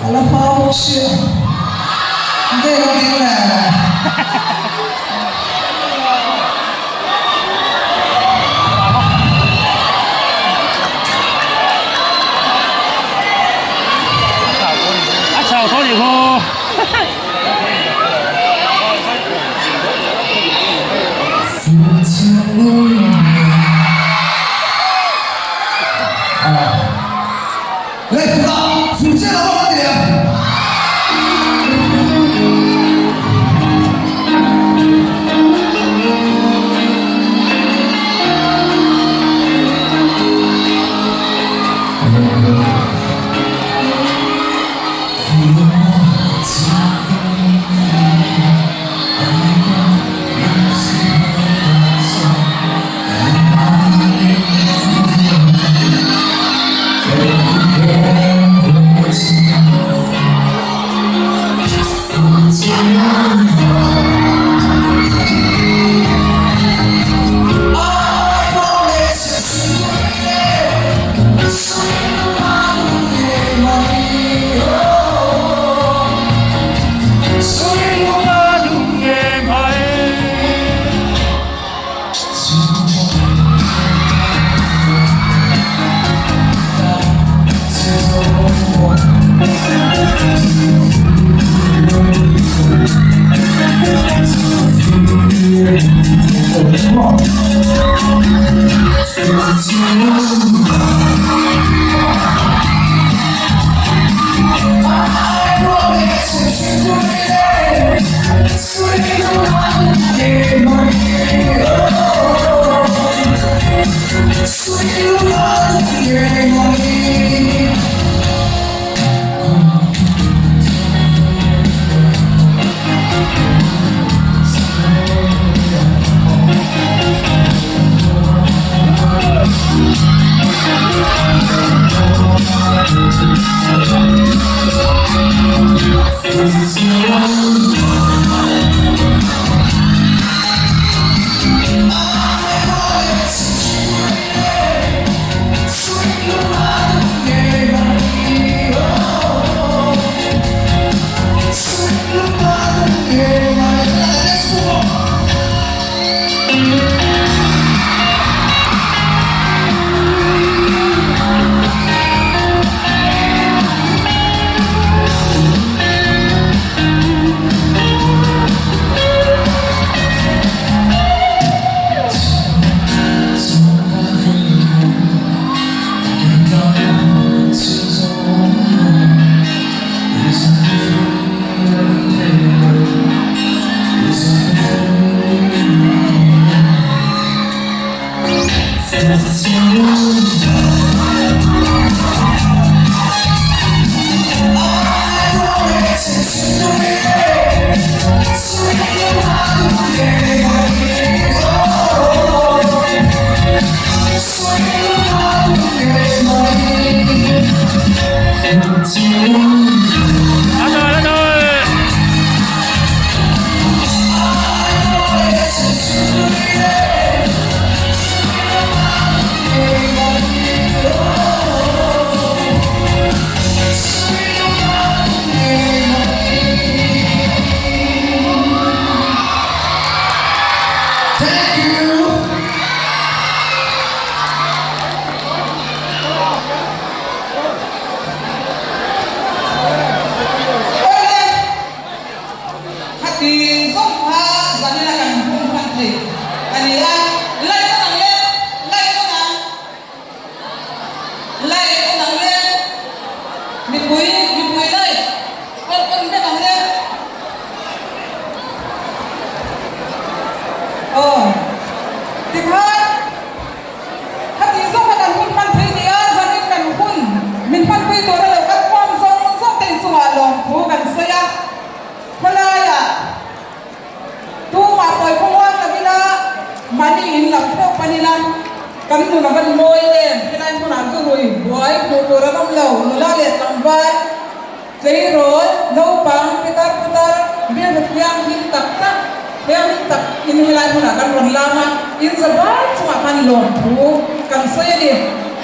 alla pausa devo dire ciao Tonico lettura funziona la 来走。Thank you. Hati sokha zanina kan hum pantri kania lai ko nang le lai ko nang le mi pui lai kon be nang le oh tikhat hati sokha kan hum pantri dia zanin kan hun min pan pui to la kan kwam song ten suwa long thu kan saya malaya tu ma toy khowang la bila mani in lam thok panila kam nu na ban moi em kilai mo na ku roi boy mo to ra bam lo nu la le tam vai sei ro no pang putar bi na kyang hin tak tak hem tak in hilai mo na kan ron lama in sa ba chuma kan lom thu kan sei ni